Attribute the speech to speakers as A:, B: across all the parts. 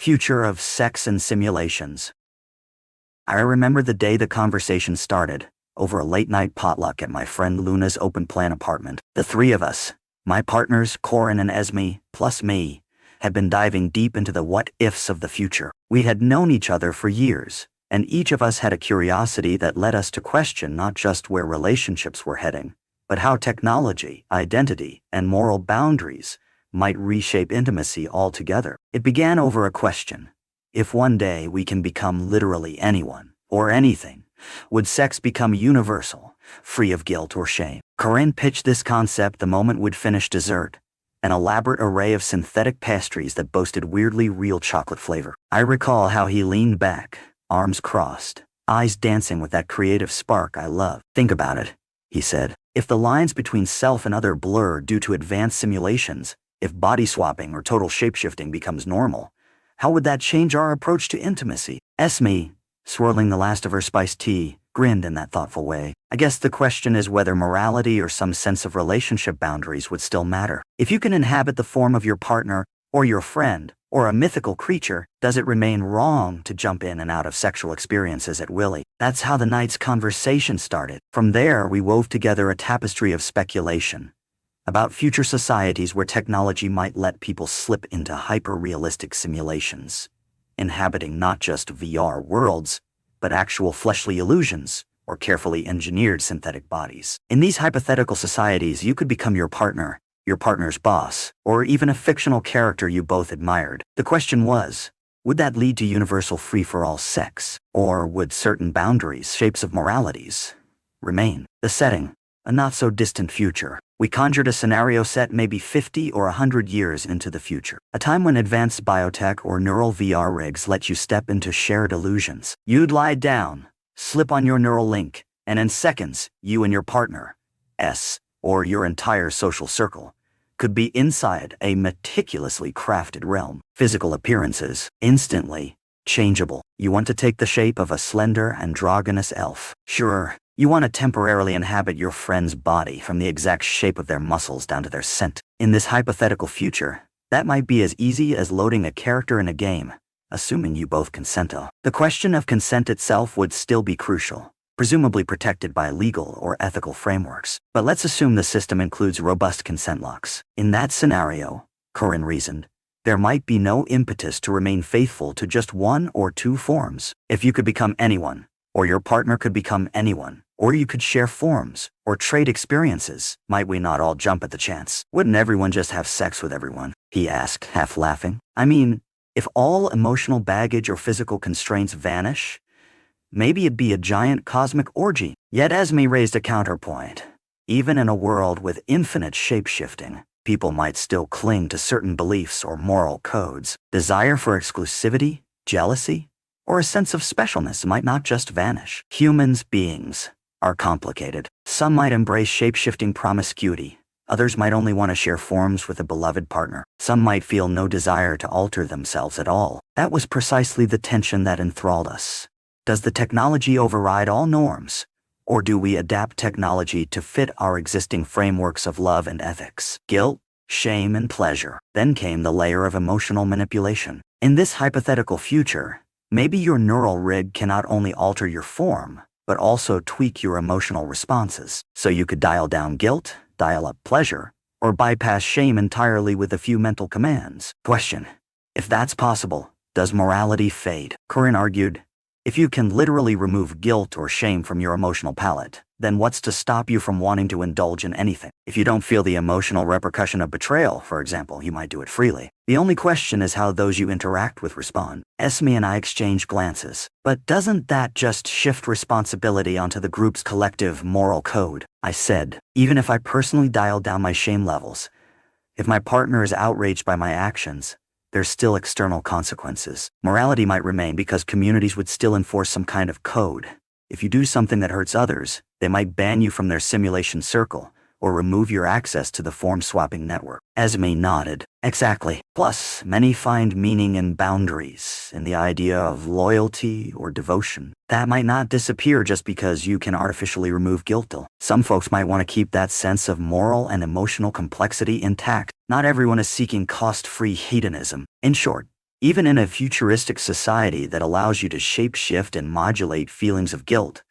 A: Future of Sex and Simulations. I remember the day the conversation started, over a late-night potluck at my friend Luna's open-plan apartment. The three of us, my partners Corin and Esmi, plus me, had been diving deep into the what-ifs of the future. We had known each other for years, and each of us had a curiosity that led us to question not just where relationships were heading, but how technology, identity, and moral boundaries might reshape intimacy altogether. It began over a question. If one day we can become literally anyone, or anything, would sex become universal, free of guilt or shame? Corin pitched this concept the moment we'd finished dessert, an elaborate array of synthetic pastries that boasted weirdly real chocolate flavor. I recall how he leaned back, arms crossed, eyes dancing with that creative spark I love. Think about it, he said. If the lines between self and other blur due to advanced simulations, if body swapping or total shapeshifting becomes normal, how would that change our approach to intimacy? Esmi, swirling the last of her spiced tea, grinned in that thoughtful way. I guess the question is whether morality or some sense of relationship boundaries would still matter. If you can inhabit the form of your partner, or your friend, or a mythical creature, does it remain wrong to jump in and out of sexual experiences at will? That's how the night's conversation started. From there, we wove together a tapestry of speculation about future societies where technology might let people slip into hyper-realistic simulations, inhabiting not just VR worlds, but actual fleshly illusions or carefully engineered synthetic bodies. In these hypothetical societies, you could become your partner's boss, or even a fictional character you both admired. The question was, would that lead to universal free-for-all sex, or would certain boundaries, shapes of moralities, remain? The setting, a not-so-distant future. We conjured a scenario set maybe 50 or 100 years into the future, a time when advanced biotech or neural VR rigs let you step into shared illusions. You'd lie down, slip on your neural link, and in seconds, you and your partner, or your entire social circle, could be inside a meticulously crafted realm. Physical appearances, instantly changeable. You want to take the shape of a slender, androgynous elf. Sure, you want to temporarily inhabit your friend's body from the exact shape of their muscles down to their scent. In this hypothetical future, that might be as easy as loading a character in a game, assuming you both consent. The question of consent itself would still be crucial, presumably protected by legal or ethical frameworks. But let's assume the system includes robust consent locks. In that scenario, Corin reasoned, there might be no impetus to remain faithful to just one or two forms. If you could become anyone, or your partner could become anyone, or you could share forms, or trade experiences, might we not all jump at the chance? Wouldn't everyone just have sex with everyone? He asked, half laughing. I mean, if all emotional baggage or physical constraints vanish, maybe it'd be a giant cosmic orgy. Yet Esmi raised a counterpoint. Even in a world with infinite shape-shifting, people might still cling to certain beliefs or moral codes. Desire for exclusivity, jealousy, or a sense of specialness might not just vanish. Humans, beings, are complicated. Some might embrace shape-shifting promiscuity. Others might only want to share forms with a beloved partner. Some might feel no desire to alter themselves at all. That was precisely the tension that enthralled us. Does the technology override all norms? Or do we adapt technology to fit our existing frameworks of love and ethics? Guilt, shame, and pleasure. Then came the layer of emotional manipulation. In this hypothetical future, maybe your neural rig can not only alter your form, but also tweak your emotional responses. So you could dial down guilt, dial up pleasure, or bypass shame entirely with a few mental commands. Question: if that's possible, does morality fade? Corin argued, if you can literally remove guilt or shame from your emotional palette, then what's to stop you from wanting to indulge in anything? If you don't feel the emotional repercussion of betrayal, for example, you might do it freely. The only question is how those you interact with respond. Esmi and I exchanged glances. But doesn't that just shift responsibility onto the group's collective moral code? I said, even if I personally dial down my shame levels, if my partner is outraged by my actions, there's still external consequences. Morality might remain because communities would still enforce some kind of code. If you do something that hurts others, they might ban you from their simulation circle, or remove your access to the form-swapping network. Esmi nodded. Exactly. Plus, many find meaning in boundaries, in the idea of loyalty or devotion. That might not disappear just because you can artificially remove guilt. Some folks might want to keep that sense of moral and emotional complexity intact. Not everyone is seeking cost-free hedonism. In short, Even in a futuristic society that allows you to shape-shift and modulate feelings of guilt,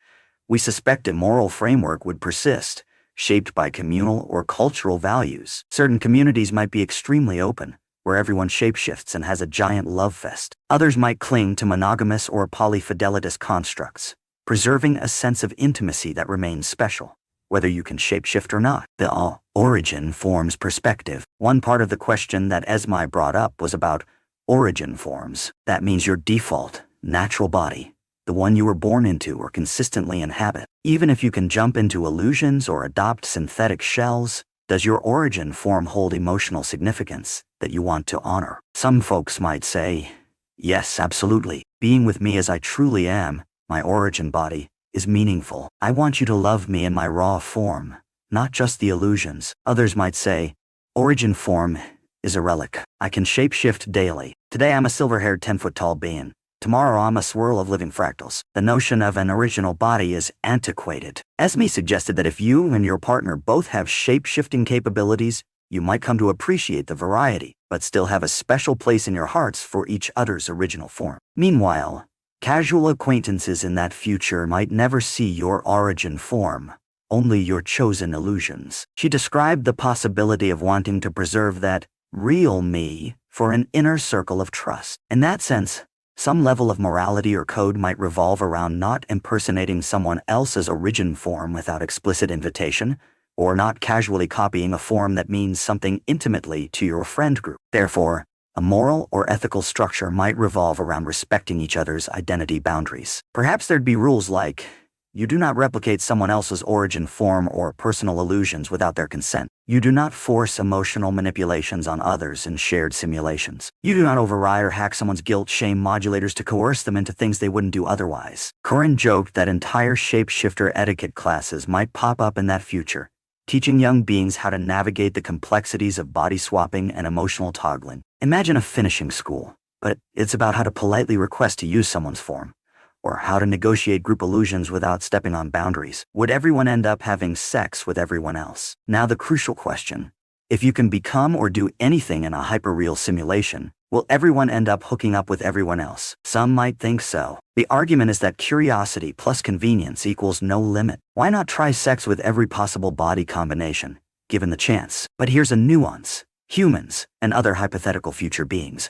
A: we suspect a moral framework would persist, shaped by communal or cultural values. Certain communities might be extremely open, where everyone shapeshifts and has a giant love fest. Others might cling to monogamous or polyfidelitous constructs, preserving a sense of intimacy that remains special, whether you can shapeshift or not. The origin forms perspective. One part of the question that Esmi brought up was about origin forms. That means your default, natural body, the one you were born into or consistently inhabit. Even if you can jump into illusions or adopt synthetic shells, does your origin form hold emotional significance that you want to honor? Some folks might say, yes, absolutely. Being with me as I truly am, my origin body, is meaningful. I want you to love me in my raw form, not just the illusions. Others might say, origin form is a relic. I can shapeshift daily. Today I'm a silver-haired 10-foot-tall being. Tomorrow I'm a swirl of living fractals. The notion of an original body is antiquated. Esmi suggested that if you and your partner both have shape-shifting capabilities, you might come to appreciate the variety, but still have a special place in your hearts for each other's original form. Meanwhile, casual acquaintances in that future might never see your origin form, only your chosen illusions. She described the possibility of wanting to preserve that real me for an inner circle of trust. In that sense, some level of morality or code might revolve around not impersonating someone else's origin form without explicit invitation, or not casually copying a form that means something intimately to your friend group. Therefore, a moral or ethical structure might revolve around respecting each other's identity boundaries. Perhaps there'd be rules like, you do not replicate someone else's origin form or personal illusions without their consent. You do not force emotional manipulations on others in shared simulations. You do not override or hack someone's guilt-shame modulators to coerce them into things they wouldn't do otherwise. Corin joked that entire shapeshifter etiquette classes might pop up in that future, teaching young beings how to navigate the complexities of body swapping and emotional toggling. Imagine a finishing school, but it's about how to politely request to use someone's form, or how to negotiate group illusions without stepping on boundaries. Would everyone end up having sex with everyone else? Now the crucial question. If you can become or do anything in a hyperreal simulation, will everyone end up hooking up with everyone else? Some might think so. The argument is that curiosity plus convenience equals no limit. Why not try sex with every possible body combination, given the chance? But here's a nuance. Humans, and other hypothetical future beings,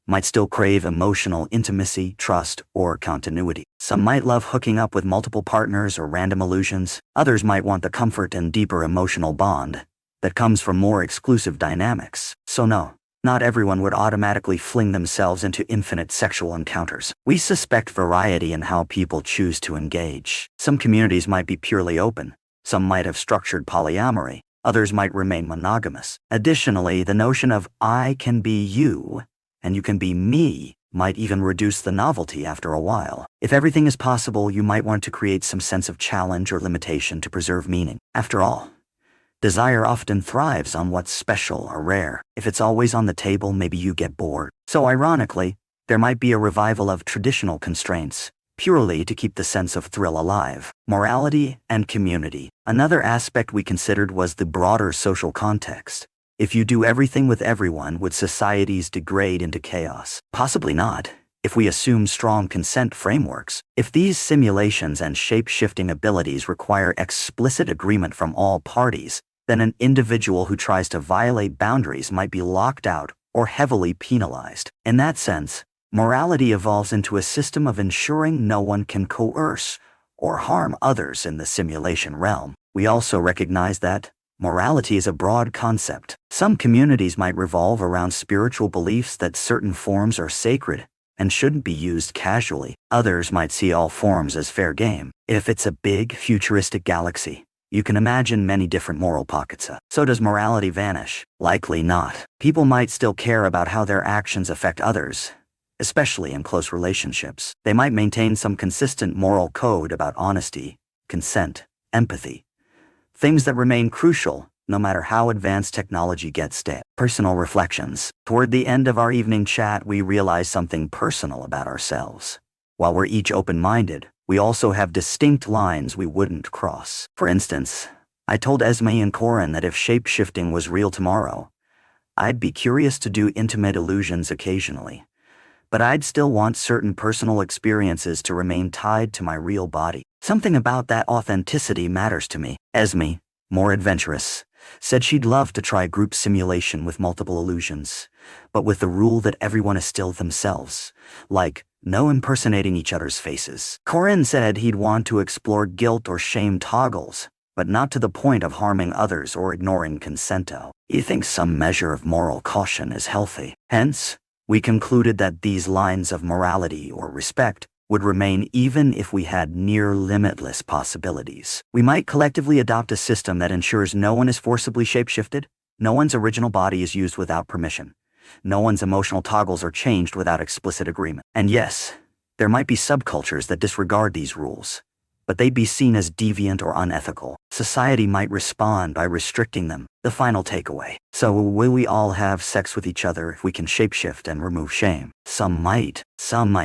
A: might still crave emotional intimacy, trust, or continuity. Some might love hooking up with multiple partners or random illusions. Others might want the comfort and deeper emotional bond that comes from more exclusive dynamics. So no, not everyone would automatically fling themselves into infinite sexual encounters. We suspect variety in how people choose to engage. Some communities might be purely open. Some might have structured polyamory. Others might remain monogamous. Additionally, the notion of I can be you and you can be me might even reduce the novelty after a while. If everything is possible, you might want to create some sense of challenge or limitation to preserve meaning. After all, desire often thrives on what's special or rare. If it's always on the table, maybe you get bored. So ironically, there might be a revival of traditional constraints, purely to keep the sense of thrill alive. Morality and community. Another aspect we considered was the broader social context. If you do everything with everyone, would societies degrade into chaos? Possibly not, if we assume strong consent frameworks. If these simulations and shape-shifting abilities require explicit agreement from all parties, then an individual who tries to violate boundaries might be locked out or heavily penalized. In that sense, morality evolves into a system of ensuring no one can coerce or harm others in the simulation realm. We also recognize that morality is a broad concept. Some communities might revolve around spiritual beliefs that certain forms are sacred and shouldn't be used casually. Others might see all forms as fair game. If it's a big, futuristic galaxy, you can imagine many different moral pockets. So does morality vanish? Likely not. People might still care about how their actions affect others, especially in close relationships. They might maintain some consistent moral code about honesty, consent, empathy, things that remain crucial no matter how advanced technology gets stale. Personal reflections. Toward the end of our evening chat, we realized something personal about ourselves. While we're each open-minded, we also have distinct lines we wouldn't cross. For instance, I told Esmi and Corin that if shape-shifting was real tomorrow, I'd be curious to do intimate illusions occasionally. but I'd still want certain personal experiences to remain tied to my real body. Something about that authenticity matters to me. Esmi, more adventurous, said she'd love to try group simulation with multiple illusions, but with the rule that everyone is still themselves, like no impersonating each other's faces. Corin said he'd want to explore guilt or shame toggles, but not to the point of harming others or ignoring consento. He thinks some measure of moral caution is healthy. Hence, we concluded that these lines of morality or respect would remain even if we had near limitless possibilities. We might collectively adopt a system that ensures no one is forcibly shapeshifted, no one's original body is used without permission, no one's emotional toggles are changed without explicit agreement. And yes, there might be subcultures that disregard these rules, but they'd be seen as deviant or unethical. Society might respond by restricting them. The final takeaway. So will we all have sex with each other if we can shapeshift and remove shame? Some might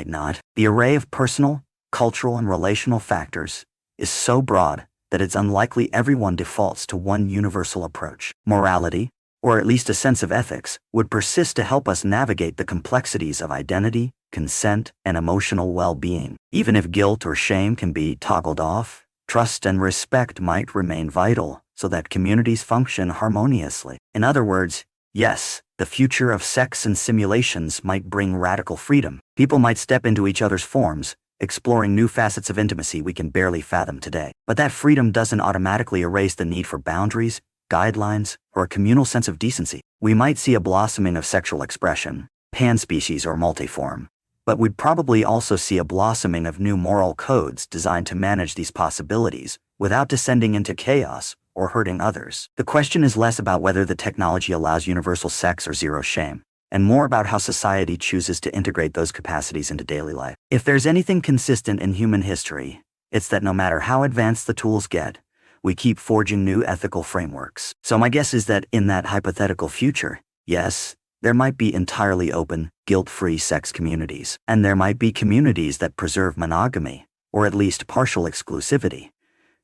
A: not. The array of personal, cultural, and relational factors is so broad that it's unlikely everyone defaults to one universal approach. Morality, or at least a sense of ethics, would persist to help us navigate the complexities of identity, consent, and emotional well-being. Even if guilt or shame can be toggled off, trust and respect might remain vital so that communities function harmoniously. In other words, yes, the future of sex and simulations might bring radical freedom. People might step into each other's forms, exploring new facets of intimacy we can barely fathom today. But that freedom doesn't automatically erase the need for boundaries, guidelines, or a communal sense of decency. We might see a blossoming of sexual expression, panspecies or multiform, but we'd probably also see a blossoming of new moral codes designed to manage these possibilities without descending into chaos or hurting others. The question is less about whether the technology allows universal sex or zero shame, and more about how society chooses to integrate those capacities into daily life. If there's anything consistent in human history, it's that no matter how advanced the tools get, we keep forging new ethical frameworks. So my guess is that in that hypothetical future, yes, there might be entirely open, guilt-free sex communities, and there might be communities that preserve monogamy, or at least partial exclusivity,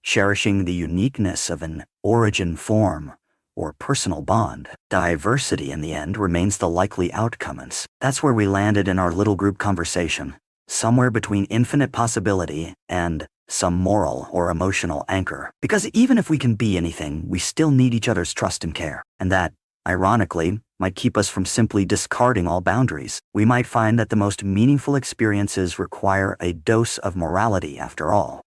A: cherishing the uniqueness of an origin form or personal bond. Diversity in the end remains the likely outcome, and that's where we landed in our little group conversation, somewhere between infinite possibility and some moral or emotional anchor. Because even if we can be anything, we still need each other's trust and care. And that, ironically, might keep us from simply discarding all boundaries. We might find that the most meaningful experiences require a dose of morality after all.